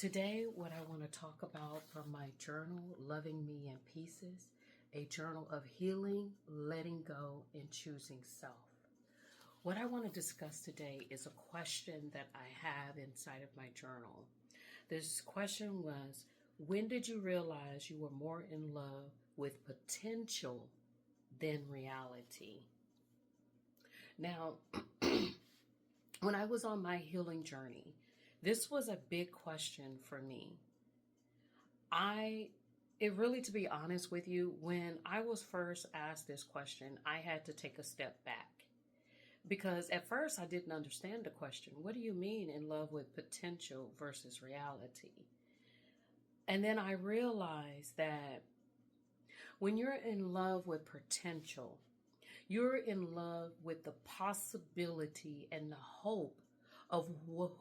Today, what I want to talk about from my journal, Loving Me in Pieces, a journal of healing, letting go, and choosing self. What I want to discuss today is a question that I have inside of my journal. This question was, when did you realize you were more in love with potential than reality? Now, when I was on my healing journey, this was a big question for me. To be honest with you, when I was first asked this question, I had to take a step back. Because at first I didn't understand the question. What do you mean in love with potential versus reality? And then I realized that when you're in love with potential, you're in love with the possibility and the hope of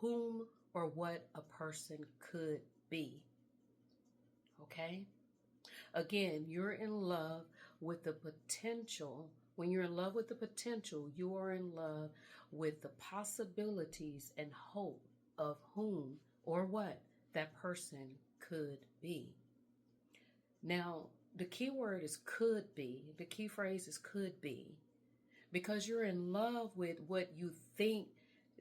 whom or what a person could be. Okay? Again, you're in love with the potential. When you're in love with the potential, you are in love with the possibilities and hope of whom or what that person could be. Now, the key word is could be. The key phrase is could be. Because you're in love with what you think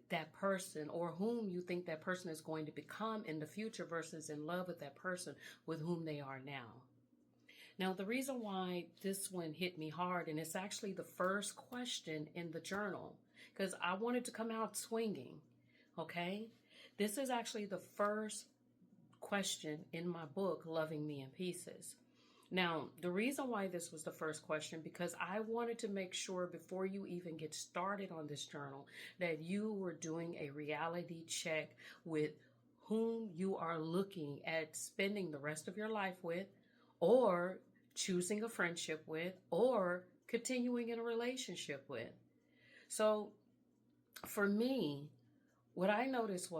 that person or whom you think that person is going to become in the future versus in love with that person with whom they are now. Now, the reason why this one hit me hard, and it's actually the first question in the journal, because I wanted to come out swinging, okay? This is actually the first question in my book, Loving Me in Pieces. Now, the reason why this was the first question, because I wanted to make sure before you even get started on this journal that you were doing a reality check with whom you are looking at spending the rest of your life with, or choosing a friendship with, or continuing in a relationship with. So for me, what I noticed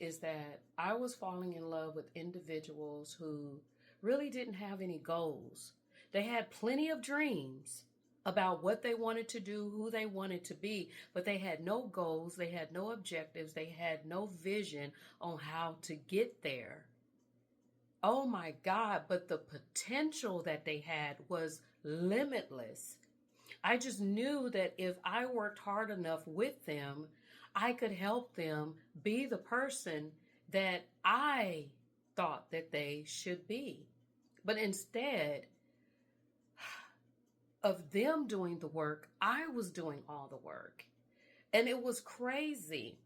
is that I was falling in love with individuals who really didn't have any goals. They had plenty of dreams about what they wanted to do, who they wanted to be, but they had no goals, they had no objectives, they had no vision on how to get there. Oh my God, but the potential that they had was limitless. I just knew that if I worked hard enough with them, I could help them be the person that I thought that they should be. But instead of them doing the work, I was doing all the work. And it was crazy.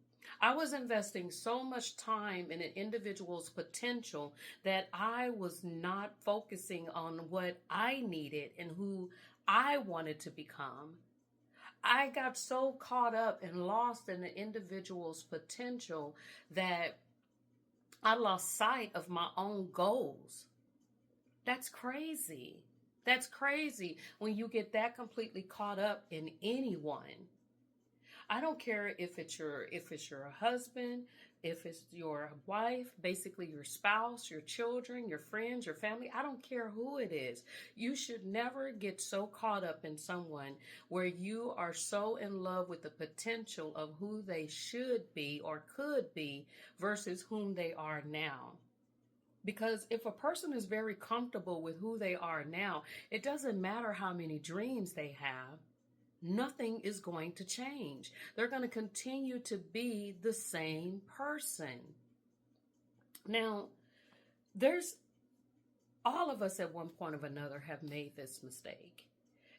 I was investing so much time in an individual's potential that I was not focusing on what I needed and who I wanted to become. I got so caught up and lost in the individual's potential that I lost sight of my own goals. That's crazy. That's crazy when you get that completely caught up in anyone. I don't care if it's your husband, if it's your wife, basically your spouse, your children, your friends, your family. I don't care who it is. You should never get so caught up in someone where you are so in love with the potential of who they should be or could be versus whom they are now. Because if a person is very comfortable with who they are now, it doesn't matter how many dreams they have. Nothing is going to change. They're going to continue to be the same person. Now, all of us at one point or another have made this mistake.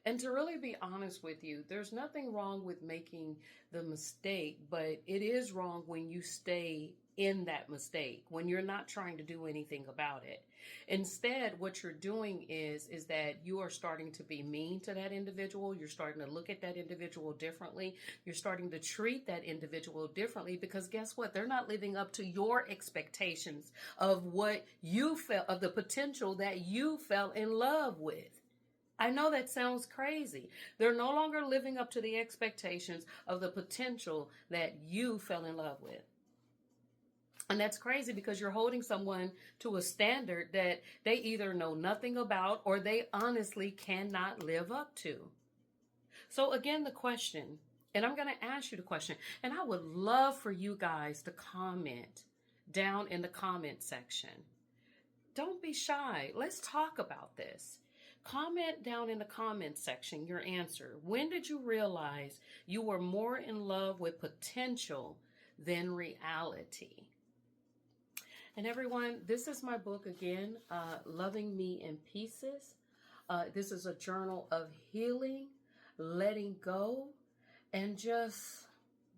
And to really be honest with you, there's nothing wrong with making the mistake, but it is wrong when you stay in that mistake, when you're not trying to do anything about it. Instead, what you're doing is that you are starting to be mean to that individual. You're starting to look at that individual differently. You're starting to treat that individual differently because guess what? They're not living up to your expectations of what you felt, of the potential that you fell in love with. I know that sounds crazy. They're no longer living up to the expectations of the potential that you fell in love with. And that's crazy because you're holding someone to a standard that they either know nothing about or they honestly cannot live up to. So again, the question, and I'm going to ask you the question, and I would love for you guys to comment down in the comment section. Don't be shy. Let's talk about this. Comment down in the comment section your answer. When did you realize you were more in love with potential than reality? And everyone, this is my book again, Loving Me in Pieces. This is a journal of healing, letting go, and just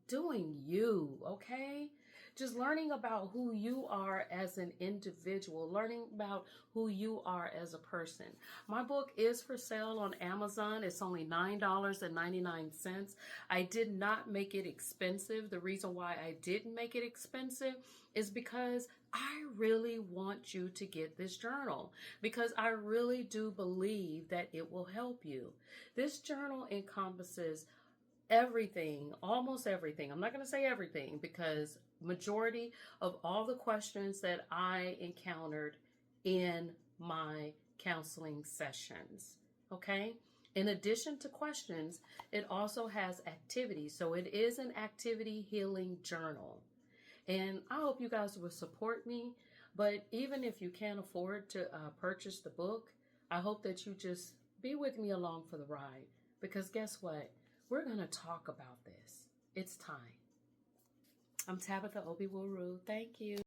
doing you, okay? Just learning about who you are as an individual, learning about who you are as a person. My book is for sale on Amazon. It's only $9.99. I did not make it expensive. The reason why I didn't make it expensive is because I really want you to get this journal, because I really do believe that it will help you. This journal encompasses everything, almost everything. I'm not going to say everything, because majority of all the questions that I encountered in my counseling sessions, okay? In addition to questions, it also has activities. So it is an activity healing journal. And I hope you guys will support me. But even if you can't afford to purchase the book, I hope that you just be with me along for the ride. Because guess what? We're going to talk about this. It's time. I'm Tabitha Obiwuru. Thank you.